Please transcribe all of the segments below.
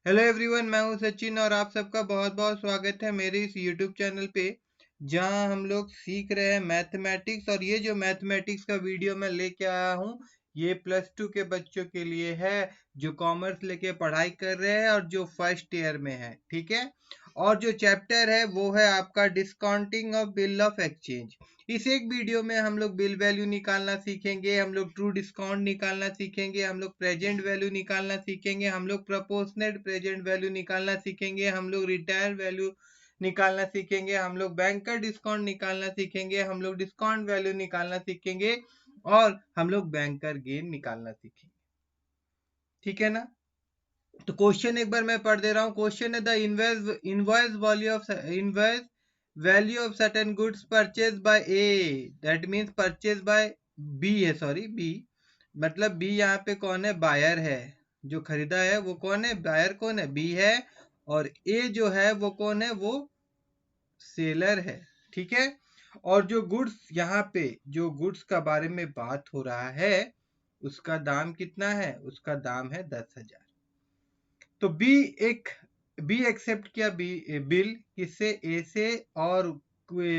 Hello everyone, मैं हूं सचिन और आप सबका बहुत बहुत स्वागत है मेरे इस यूट्यूब चैनल पे, जहां हम लोग सीख रहे हैं मैथमेटिक्स। और ये जो मैथमेटिक्स का वीडियो मैं लेके आया हूं, ये +2 के बच्चों के लिए है जो कॉमर्स लेके पढ़ाई कर रहे हैं और जो फर्स्ट ईयर में है। ठीक है। और जो चैप्टर है वो है आपका discounting of bill of exchange. इस एक वीडियो में हम लोग बिल वैल्यू निकालना सीखेंगे, हम लोग ट्रू डिस्काउंट निकालना सीखेंगे, हम लोग प्रेजेंट वैल्यू निकालना सीखेंगे, हम लोग प्रोपोर्शनेट प्रेजेंट वैल्यू निकालना सीखेंगे, हम लोग रिटायर वैल्यू निकालना सीखेंगे, हम लोग बैंकर डिस्काउंट निकालना सीखेंगे, हम लोग डिस्काउंट वैल्यू निकालना सीखेंगे और हम लोग बैंकर गेन निकालना सीखेंगे। ठीक है ना। तो क्वेश्चन एक बार मैं पढ़ दे रहा हूँ। क्वेश्चन है the invoice value of certain goods purchase by A, that means purchase by B है, सॉरी बी, मतलब बी यहाँ पे कौन है? बायर है। जो खरीदा है वो कौन है? बायर कौन है? बी है। और ए जो है वो कौन है? वो सेलर है। ठीक है। और जो गुड्स यहाँ पे, जो गुड्स का बारे में बात हो रहा है, उसका दाम कितना है? उसका दाम है 10,000। तो बी एक्सेप्ट किया बिल किससे? ए से। और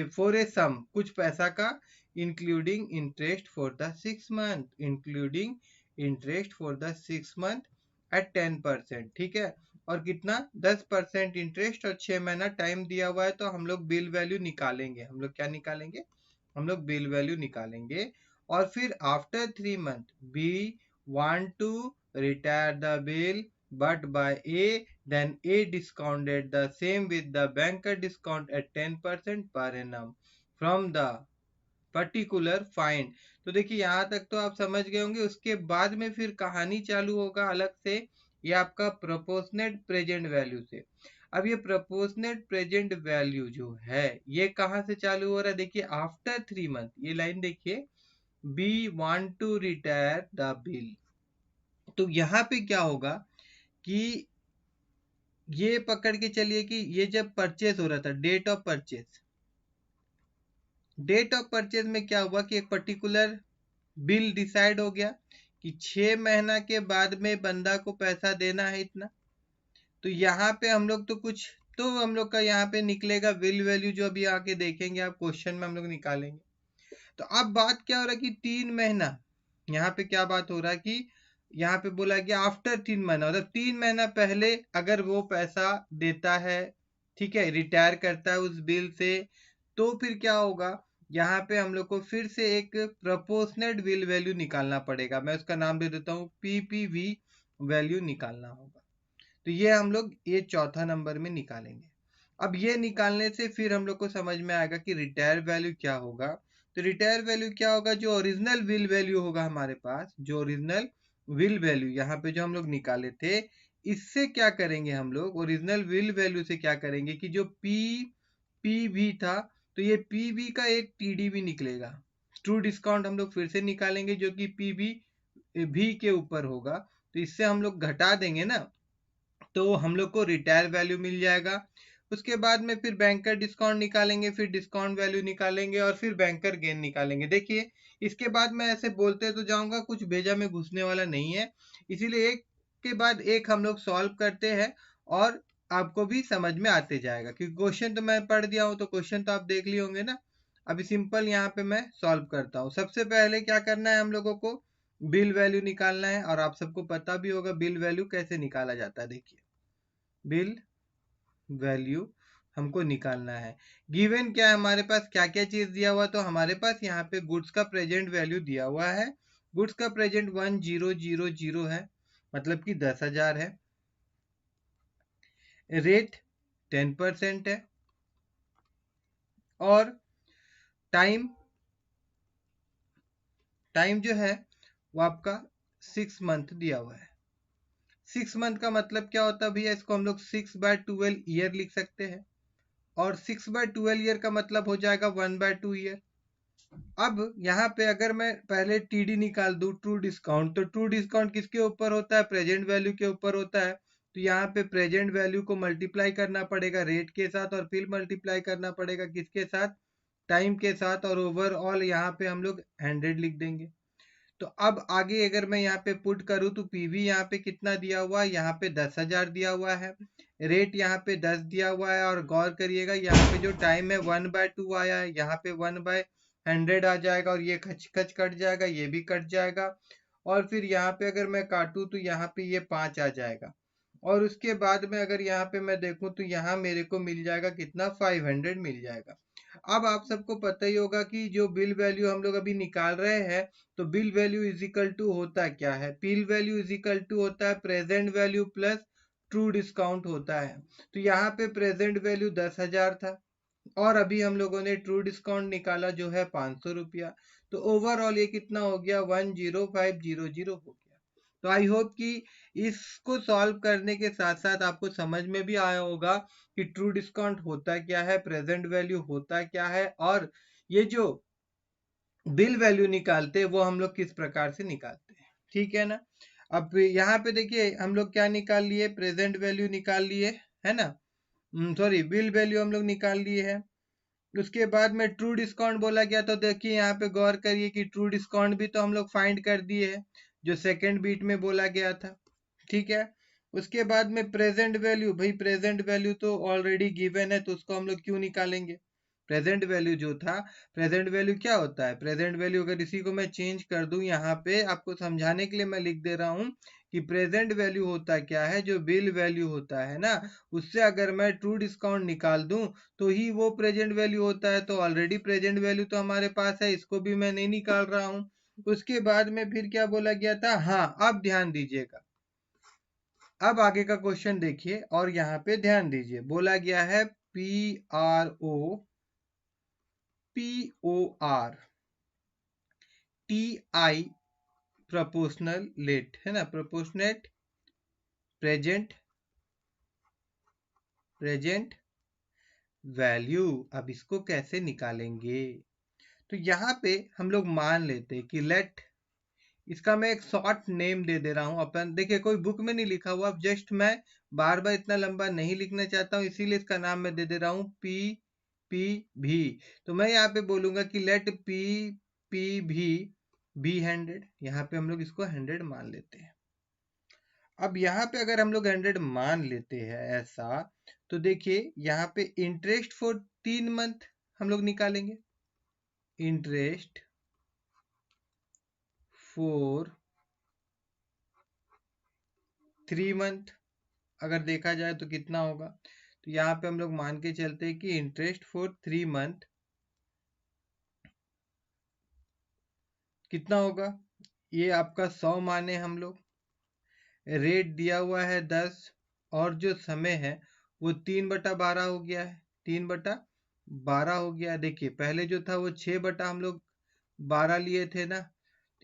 फॉर ए सम, कुछ पैसा का, including interest for the 6 month, including interest for the 6 month at 10%। ठीक है। और कितना? 10% इंटरेस्ट और 6 महीना टाइम दिया हुआ है। तो हम लोग बिल वैल्यू निकालेंगे। हम लोग क्या निकालेंगे? हम लोग बिल वैल्यू निकालेंगे। और फिर after 3 month B want to retire the bill but by A, then A discounted the same with the banker discount at 10% per annum from the particular find। तो देखिए यहाँ तक तो आप समझ गए होंगे। उसके बाद में फिर कहानी चालू होगा अलग से, ये आपका प्रोपोर्शनेट प्रेजेंट वैल्यू से। अब ये प्रोपोर्शनेट प्रेजेंट वैल्यू जो है ये कहाँ से चालू हो रहा है? देखिए आफ्टर 3 मंथ, ये लाइन देखिए, B want to retire the bill. तो यहाँ पे क्या होगा कि ये पकड़ के चलिए कि ये जब परचेज हो रहा था, date of purchase, date of purchase में क्या हुआ कि एक पर्टिकुलर बिल डिसाइड हो गया कि 6 महीना के बाद में बंदा को पैसा देना है इतना। तो यहाँ पे हम लोग तो कुछ, तो हम लोग का यहाँ पे निकलेगा बिल वैल्यू, जो अभी आके देखेंगे आप क्वेश्चन में हम लोग निकालेंगे। तो अब बात क्या हो रहा है कि 3 महीना, यहाँ पे क्या बात हो रहा है कि यहाँ पे बोला कि आफ्टर 3 महीना, मतलब 3 महीना पहले अगर वो पैसा देता है, ठीक है, रिटायर करता है उस बिल से, तो फिर क्या होगा? यहाँ पे हम लोग को फिर से एक प्रोपोर्शनेट बिल वैल्यू निकालना पड़ेगा। मैं उसका नाम दे देता हूँ पीपीवी वैल्यू निकालना होगा। तो ये हम लोग ये चौथा नंबर में निकालेंगे। अब ये निकालने से फिर हम लोग को समझ में आएगा कि रिटायर वैल्यू क्या होगा। तो रिटायर वैल्यू क्या होगा? जो ओरिजिनल विल वैल्यू होगा हमारे पास, जो ओरिजिनल विल वैल्यू यहाँ पे जो हम लोग निकाले थे, इससे क्या करेंगे हम लोग? ओरिजिनल विल वैल्यू से क्या करेंगे कि जो पी था, तो ये पी का एक टीडी भी निकलेगा। ट्रू डिस्काउंट हम लोग फिर से निकालेंगे जो कि पी के ऊपर होगा। तो इससे हम लोग घटा देंगे ना, तो हम लोग को रिटायर वैल्यू मिल जाएगा। उसके बाद में फिर बैंकर डिस्काउंट निकालेंगे, फिर डिस्काउंट वैल्यू निकालेंगे और फिर बैंकर गेन निकालेंगे। देखिए इसके बाद मैं ऐसे बोलते तो जाऊंगा, कुछ भेजा में घुसने वाला नहीं है, इसीलिए एक के बाद एक हम लोग सॉल्व करते हैं और आपको भी समझ में आते जाएगा। क्योंकि क्वेश्चन तो मैं पढ़ दिया हूँ, तो क्वेश्चन तो आप देख लिए होंगे ना। अभी सिंपल यहाँ पे मैं सॉल्व करता हूँ। सबसे पहले क्या करना है हम लोगों को? बिल वैल्यू निकालना है। और आप सबको पता भी होगा बिल वैल्यू कैसे निकाला जाता है। देखिए बिल वैल्यू हमको निकालना है। गिवन क्या है हमारे पास? क्या क्या चीज दिया हुआ? तो हमारे पास यहाँ पे गुड्स का प्रेजेंट वैल्यू दिया हुआ है। गुड्स का प्रेजेंट 1000 है, मतलब कि 10,000 है। रेट 10% है। और टाइम, टाइम जो है वो आपका 6 मंथ दिया हुआ है। 6 मंथ का मतलब क्या होता है भैया? इसको हम लोग 6/12 ईयर लिख सकते हैं। और 6/12 ईयर का मतलब हो जाएगा 1/2 ईयर। अब यहाँ पे अगर मैं पहले टीडी निकाल दूं, ट्रू डिस्काउंट, तो ट्रू डिस्काउंट किसके ऊपर होता है? प्रेजेंट वैल्यू के ऊपर होता है। तो यहाँ पे प्रेजेंट वैल्यू को मल्टीप्लाई करना पड़ेगा रेट के साथ, और फिर मल्टीप्लाई करना पड़ेगा किसके साथ? टाइम के साथ। और ओवरऑल यहाँ पे हम लोग 100 लिख देंगे। तो अब आगे अगर मैं यहाँ पे पुट करूँ तो पीवी यहाँ पे कितना दिया हुआ है, यहाँ पे 10,000 दिया हुआ है, रेट यहाँ पे 10 दिया हुआ है, और गौर करिएगा यहाँ पे जो टाइम है 1/2 आया है, यहाँ पे 1/100 आ जाएगा, और ये खच खच कट जाएगा, ये भी कट जाएगा, और फिर यहाँ पे अगर मैं काटूं तो यहाँ पे ये 5 आ जाएगा, और उसके बाद में अगर यहाँ पे मैं देखूं तो यहाँ मेरे को मिल जाएगा कितना, 500 मिल जाएगा। अब आप सबको पता ही होगा कि जो बिल वैल्यू हम लोग अभी निकाल रहे हैं, तो bill value is equal to होता क्या है, bill value is equal to होता है present value plus true discount होता है। तो यहाँ पे प्रेजेंट वैल्यू 10,000 था, और अभी हम लोगों ने ट्रू डिस्काउंट निकाला जो है 500 रुपया, तो ओवरऑल ये कितना हो गया, 10500 हो गया। तो आई होप कि इसको सॉल्व करने के साथ साथ आपको समझ में भी आया होगा कि ट्रू डिस्काउंट होता क्या है, प्रेजेंट वैल्यू होता क्या है, और ये जो बिल वैल्यू निकालते हैं वो हम लोग किस प्रकार से निकालते हैं। ठीक है ना। अब यहाँ पे देखिए हम लोग क्या निकाल लिए, प्रेजेंट वैल्यू निकाल लिए, है ना, सॉरी बिल वैल्यू हम लोग निकाल लिए है। उसके बाद में ट्रू डिस्काउंट बोला गया, तो देखिए यहाँ पे गौर करिए कि ट्रू डिस्काउंट भी तो हम लोग फाइंड कर दिए है जो सेकंड बीट में बोला गया था। ठीक है। उसके बाद में प्रेजेंट वैल्यू, भाई प्रेजेंट वैल्यू तो ऑलरेडी गिवन है, तो उसको हम लोग क्यों निकालेंगे। प्रेजेंट वैल्यू जो था, प्रेजेंट वैल्यू क्या होता है, प्रेजेंट वैल्यू अगर इसी को मैं चेंज कर दूं यहाँ पे आपको समझाने के लिए मैं लिख दे रहा हूँ कि प्रेजेंट वैल्यू होता क्या है, जो बिल वैल्यू होता है ना, उससे अगर मैं ट्रू डिस्काउंट निकाल दूं तो ही वो प्रेजेंट वैल्यू होता है। तो ऑलरेडी प्रेजेंट वैल्यू तो हमारे पास है, इसको भी मैं नहीं निकाल रहा हूँ। उसके बाद में फिर क्या बोला गया था, हाँ अब ध्यान दीजिएगा, अब आगे का क्वेश्चन देखिए और यहाँ पे ध्यान दीजिए, बोला गया है PROR TI प्रोपोर्शनल लेट, है ना, प्रोपोर्शनेट प्रेजेंट वैल्यू। अब इसको कैसे निकालेंगे, तो यहाँ पे हम लोग मान लेते हैं कि लेट, इसका मैं एक शॉर्ट नेम दे दे रहा हूँ अपन, देखिए कोई बुक में नहीं लिखा हुआ, अब जस्ट मैं बार बार इतना लंबा नहीं लिखना चाहता हूँ, इसीलिए इसका नाम मैं दे दे रहा हूँ PPV। तो मैं यहाँ पे बोलूंगा कि लेट PPV बी 100, यहाँ पे हम लोग इसको 100 मान लेते हैं। अब यहाँ पे अगर हम लोग 100 मान लेते हैं ऐसा, तो देखिए यहाँ पे इंटरेस्ट फॉर 3 मंथ हम लोग निकालेंगे, इंटरेस्ट फॉर 3 मंथ अगर देखा जाए तो कितना होगा, तो यहाँ पे हम लोग मान के चलते हैं कि इंटरेस्ट फॉर 3 मंथ कितना होगा, ये आपका 100 माने हम लोग, रेट दिया हुआ है 10, और जो समय है वो 3/12 हो गया है, 3/12 हो गया। देखिए पहले जो था वो 6 हम लोग 12 लिए थे ना,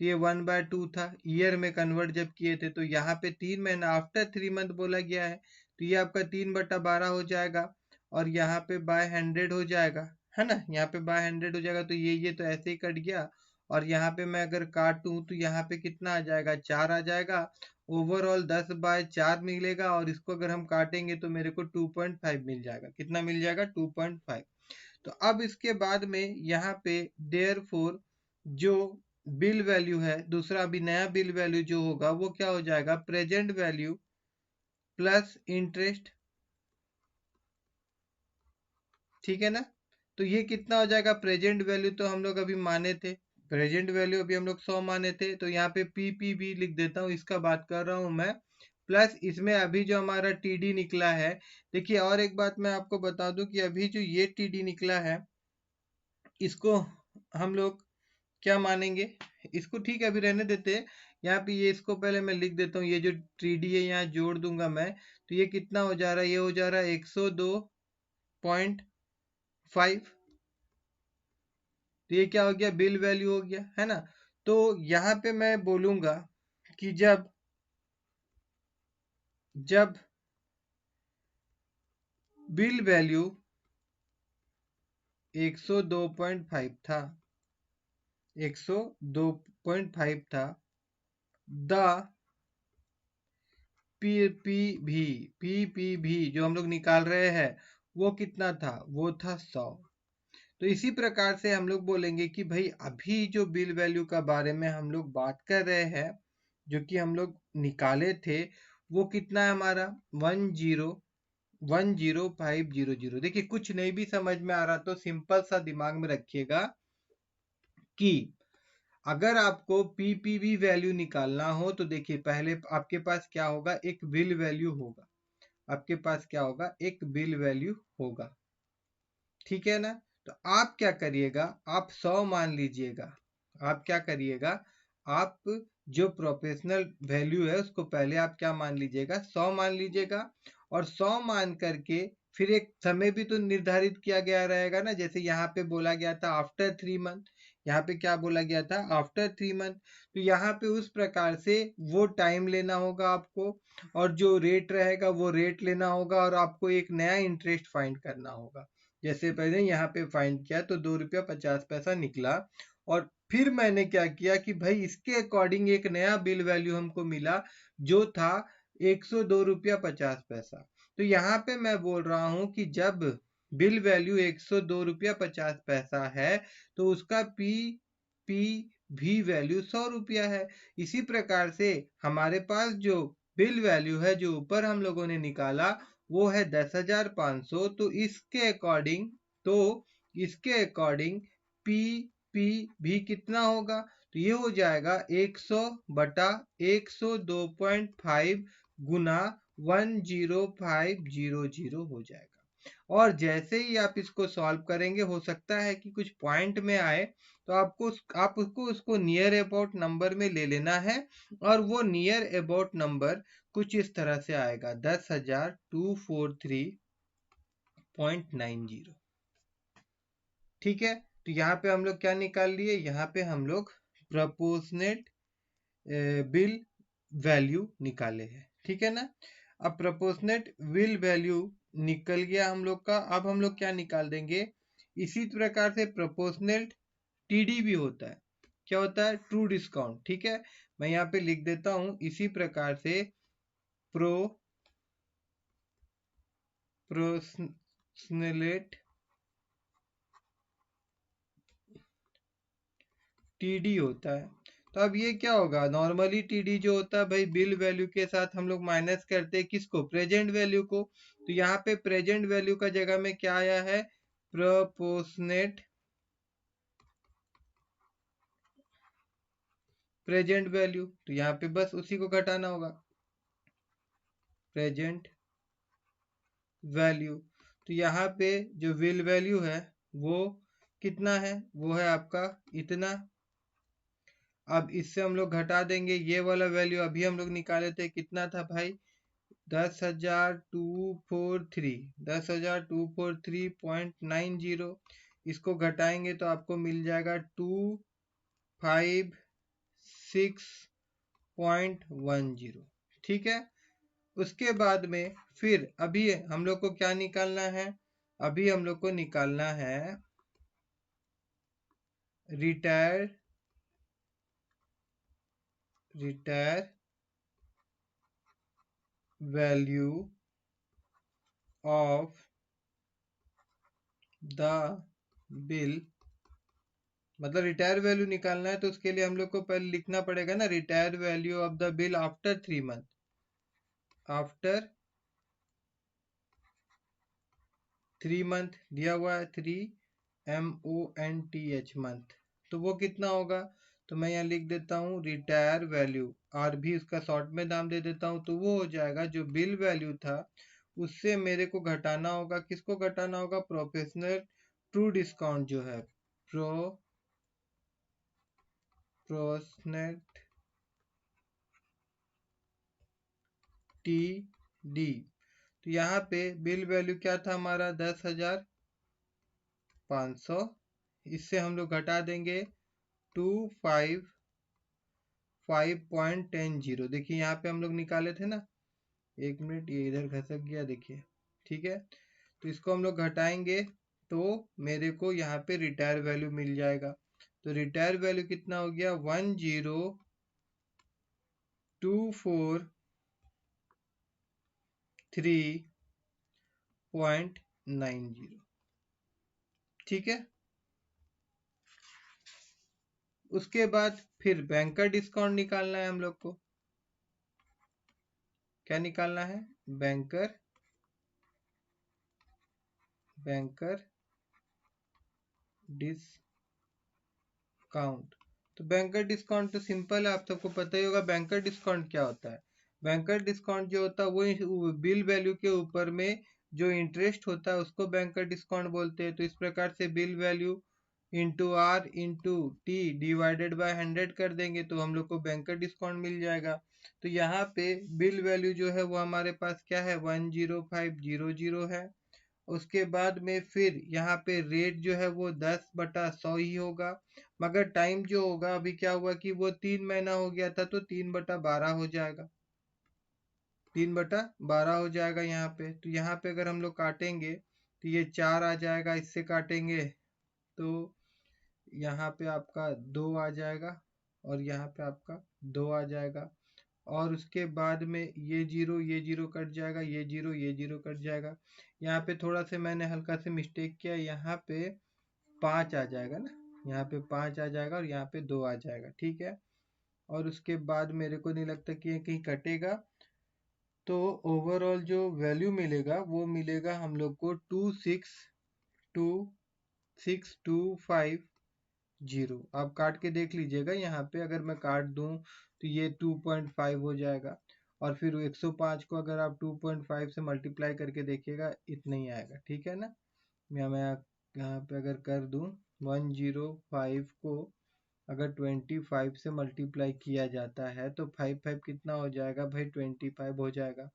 तो ये 1/2 था, ईयर में कन्वर्ट जब किए थे, तो यहाँ पे 3 महीना आफ्टर 3 मंथ बोला गया है, तो ये आपका 3/12 हो जाएगा, और यहाँ पे बाय 100 हो जाएगा, है ना, यहाँ पे बाय 100 हो जाएगा, तो ये तो ऐसे ही कट गया, और यहाँ पे मैं अगर काटूं तो यहाँ पे कितना आ जाएगा, 4 आ जाएगा, ओवरऑल 10/4 मिलेगा, और इसको अगर हम काटेंगे तो मेरे को 2.5 मिल जाएगा, कितना मिल जाएगा, 2.5। तो अब इसके बाद में यहाँ पे देयरफॉर जो बिल वैल्यू है, दूसरा अभी नया बिल वैल्यू जो होगा वो क्या हो जाएगा, प्रेजेंट वैल्यू प्लस इंटरेस्ट। ठीक है ना। तो ये कितना हो जाएगा, प्रेजेंट वैल्यू तो हम लोग अभी माने थे, प्रेजेंट वैल्यू अभी हम लोग 100 माने थे, तो यहाँ पे PPV लिख देता हूँ, इसका बात कर रहा हूँ मैं, प्लस इसमें अभी जो हमारा TD निकला है। देखिए और एक बात मैं आपको बता दूं कि अभी जो ये TD निकला है इसको हम लोग क्या मानेंगे, इसको ठीक है अभी रहने देते हैं, यहाँ पे ये इसको पहले मैं लिख देता हूँ, ये जो 3D है यहाँ जोड़ दूंगा मैं, तो ये कितना हो जा रहा है, ये हो जा रहा है 102.5, तो ये क्या हो गया, बिल वैल्यू हो गया, है ना। तो यहाँ पे मैं बोलूंगा कि जब बिल वैल्यू 102.5 था, 102.5 था, द PPV जो हम लोग निकाल रहे हैं वो कितना था, वो था 100। तो इसी प्रकार से हम लोग बोलेंगे कि भाई अभी जो बिल वैल्यू का बारे में हम लोग बात कर रहे हैं, जो कि हम लोग निकाले थे, वो कितना है हमारा 1010500। देखिए कुछ नहीं भी समझ में आ रहा तो सिंपल सा दिमाग में रखिएगा कि अगर आपको पीपीवी वैल्यू निकालना हो तो देखिए पहले आपके पास क्या होगा, एक बिल वैल्यू होगा। आपके पास क्या होगा, एक बिल वैल्यू होगा, ठीक है ना। तो आप क्या करिएगा, आप 100 मान लीजिएगा। आप क्या करिएगा, आप जो प्रोफेशनल वैल्यू है उसको पहले आप क्या मान लीजिएगा, 100 मान लीजिएगा। और 100 मान करके फिर एक समय भी तो निर्धारित किया गया रहेगा ना, जैसे यहाँ पे बोला गया था आफ्टर 3 मंथ, यहाँ पे क्या बोला गया था, आफ्टर 3 मंथ। तो यहाँ पे उस प्रकार से वो टाइम लेना होगा आपको, और जो रेट रहेगा वो रेट लेना होगा, और आपको एक नया इंटरेस्ट फाइंड करना होगा। जैसे पहले यहाँ पे फाइंड किया तो 2 रुपया 50 पैसा निकला, और फिर मैंने क्या किया कि भाई इसके अकॉर्डिंग एक नया बिल वैल्यू हमको मिला जो था 102 रुपया 50 पैसा। तो यहाँ पे मैं बोल रहा हूँ कि जब बिल वैल्यू 102 रुपया 50 पैसा है तो उसका पी भी वैल्यू 100 रुपया है। इसी प्रकार से हमारे पास जो बिल वैल्यू है जो ऊपर हम लोगों ने निकाला वो है 10,500। तो इसके अकॉर्डिंग पी भी कितना होगा, तो ये हो जाएगा 100/102.5 गुना 10500 हो जाएगा। और जैसे ही आप इसको सॉल्व करेंगे, हो सकता है कि कुछ पॉइंट में आए तो आप उसको नियर अबाउट नंबर में ले लेना है, और वो नियर अबाउट नंबर कुछ इस तरह से आएगा 10,243.90। ठीक है, तो यहाँ पे हम लोग क्या निकाल लिए, यहाँ पे हम लोग प्रपोर्शनेट बिल वैल्यू निकाले हैं, ठीक है ना। अब प्रपोर्शनेट बिल वैल्यू निकल गया हम लोग का। अब हम लोग क्या निकाल देंगे, इसी प्रकार से प्रपोर्शनेट टीडी भी होता है। क्या होता है, ट्रू डिस्काउंट। ठीक है, मैं यहाँ पे लिख देता हूं इसी प्रकार से प्रोपोर्शनेट टीडी होता है। तो अब ये क्या होगा, नॉर्मली टीडी जो होता है भाई बिल वैल्यू के साथ हम लोग माइनस करते हैं किसको, प्रेजेंट वैल्यू को। तो यहाँ पे प्रेजेंट वैल्यू का जगह में क्या आया है, प्रोपोर्शनेट प्रेजेंट वैल्यू। तो यहाँ पे बस उसी को घटाना होगा, प्रेजेंट वैल्यू। तो यहाँ पे जो बिल वैल्यू है वो कितना है, वो है आपका इतना। अब इससे हम लोग घटा देंगे ये वाला वैल्यू, अभी हम लोग निकाले थे कितना था भाई, 10,243.90। इसको घटाएंगे तो आपको मिल जाएगा 256.10। ठीक है, उसके बाद में फिर अभी हम लोग को क्या निकालना है, अभी हम लोग को निकालना है retire value of the bill. मतलब रिटायर वैल्यू निकालना है तो उसके लिए हम लोग को पहले लिखना पड़ेगा ना, retire value of the bill after 3 month. After 3 month दिया हुआ है, 3 मंथ। तो वो कितना होगा, तो मैं यहाँ लिख देता हूँ रिटायर वैल्यू, और भी उसका शॉर्ट में नाम दे देता हूँ। तो वो हो जाएगा जो बिल वैल्यू था उससे मेरे को घटाना होगा, किसको घटाना होगा, प्रोफेशनल ट्रू डिस्काउंट जो है, प्रोपोर्शनेट टी डी। तो यहाँ पे बिल वैल्यू क्या था हमारा 10,500। इससे हम लोग घटा देंगे 255.10। देखिए यहाँ पे हम लोग निकाले थे ना, एक मिनट ये इधर घसक गया, देखिए। ठीक है, तो इसको हम लोग घटाएंगे तो मेरे को यहाँ पे रिटायर वैल्यू मिल जाएगा। तो रिटायर वैल्यू कितना हो गया, 10,243.90। ठीक है, उसके बाद फिर बैंकर डिस्काउंट निकालना है हम लोग को। क्या निकालना है? Banker discount. तो बैंकर डिस्काउंट तो सिंपल है, आप सबको पता ही होगा बैंकर डिस्काउंट क्या होता है। बैंकर डिस्काउंट जो होता है वो बिल वैल्यू के ऊपर में जो इंटरेस्ट होता है उसको बैंकर डिस्काउंट बोलते हैं। तो इस प्रकार से bill value into R into T divided by 100 कर देंगे तो हम लोग को बैंकर डिस्काउंट मिल जाएगा। तो यहाँ पे बिल वैल्यू जो है वो हमारे पास क्या है? 10500 है। उसके बाद में फिर यहाँ पे रेट जो है वो 10/100 ही होगा, मगर टाइम जो होगा अभी क्या हुआ कि वो 3 महीना हो गया था तो 3/12 हो जाएगा। 3/12 हो जाएगा यहाँ पे। तो यहाँ पे अगर हम लोग काटेंगे तो ये 4 आ जाएगा, इससे काटेंगे तो यहाँ पे आपका 2 आ जाएगा और यहाँ पे आपका 2 आ जाएगा। और उसके बाद में ये जीरो कट जाएगा, ये जीरो कट जाएगा। यहाँ पे थोड़ा सा मैंने हल्का से मिस्टेक किया, यहाँ पे 5 आ जाएगा ना, यहाँ पे 5 आ जाएगा और यहाँ पे 2 आ जाएगा, ठीक है। और उसके बाद मेरे को नहीं लगता कि ये कहीं कटेगा, तो ओवरऑल जो वैल्यू मिलेगा वो मिलेगा हम लोग को 2626250। आप काट के देख लीजिएगा, यहाँ पे अगर मैं काट दूं तो ये 2.5 हो जाएगा और फिर 105 को अगर आप 2.5 से मल्टीप्लाई करके देखिएगा इतना ही आएगा, ठीक है ना। मैं यहाँ पे अगर कर दूं 105 को अगर 25 से मल्टीप्लाई किया जाता है तो 5 कितना हो जाएगा भाई? 25 हो जाएगा।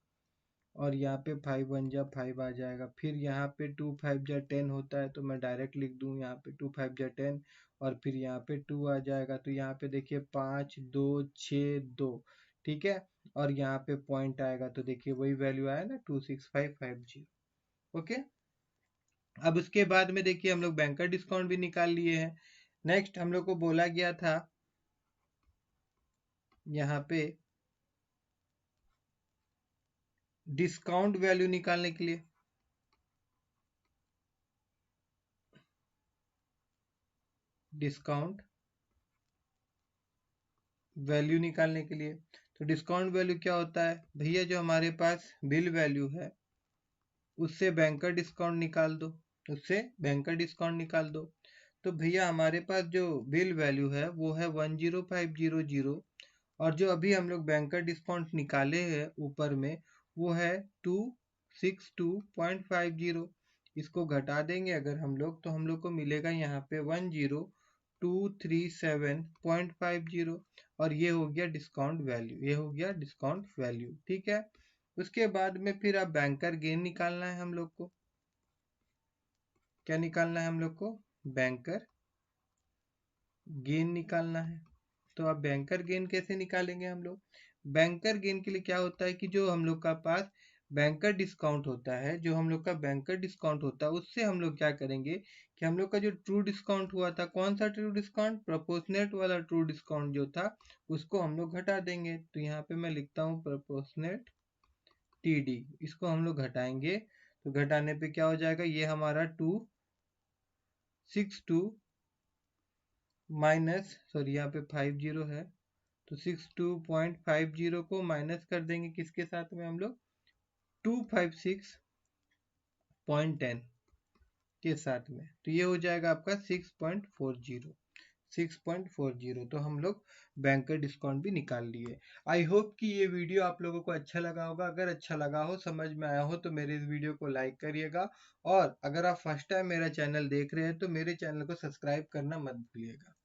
और यहाँ पे 5 1 जा 5 आ जाएगा। फिर यहाँ पे 2 5 जा 10 होता है तो मैं डायरेक्ट लिख दूँ यहाँ पे 2 5 जा 10 और फिर यहाँ पे 2 आ जाएगा। तो यहाँ पे देखिए 5 2 6 2, ठीक है। और यहाँ पे पॉइंट आएगा तो देखिए वही वैल्यू आया ना 26550। ओके, अब उसके बाद में देखिए हम लोग बैंकर डिस्काउंट भी निकाल लिए हैं। नेक्स्ट हम लोग को बोला गया था यहाँ पे डिस्काउंट वैल्यू निकालने के लिए। डिस्काउंट वैल्यू निकालने के लिए, तो डिस्काउंट वैल्यू क्या होता है भैया? जो हमारे पास बिल वैल्यू है उससे बैंकर डिस्काउंट निकाल दो, उससे बैंकर डिस्काउंट निकाल दो। तो भैया हमारे पास जो बिल वैल्यू है वो है 10500 और जो अभी हम लोग बैंकर डिस्काउंट निकाले हैं ऊपर में वो है 262.50। इसको घटा देंगे अगर हम लोग तो हम लोग को मिलेगा यहाँ पे 10237.50 और ये हो गया डिस्काउंट वैल्यू, ये हो गया डिस्काउंट वैल्यू, ठीक है। उसके बाद में फिर अब बैंकर गेन निकालना है हम लोग को। क्या निकालना है हम लोग को? बैंकर गेन निकालना है। तो अब बैंकर गेन कैसे निकालेंगे हम लोग? बैंकर गेन के लिए क्या होता है कि जो हम लोग का पास बैंकर डिस्काउंट होता है, जो हम लोग का बैंकर डिस्काउंट होता है उससे हम लोग क्या करेंगे कि हम लोग का जो ट्रू डिस्काउंट हुआ था, कौन सा ट्रू डिस्काउंट? प्रोपोर्शनेट वाला ट्रू डिस्काउंट जो था उसको हम लोग घटा देंगे। तो यहाँ पे मैं लिखता हूँ प्रोपोर्शनेट टीडी, इसको हम लोग घटाएंगे तो घटाने पे क्या हो जाएगा? ये हमारा 262 माइनस सॉरी यहाँ पे 50 है तो 62.50 को माइनस कर देंगे किसके साथ में हम लोग? 256.10 के साथ में। तो ये हो जाएगा आपका 6.40। तो हम लोग बैंकर डिस्काउंट भी निकाल लिए। आई होप कि ये वीडियो आप लोगों को अच्छा लगा होगा। अगर अच्छा लगा हो, समझ में आया हो तो मेरे इस वीडियो को लाइक करिएगा और अगर आप फर्स्ट टाइम मेरा चैनल देख रहे हैं तो मेरे चैनल को सब्सक्राइब करना मत भूलिएगा।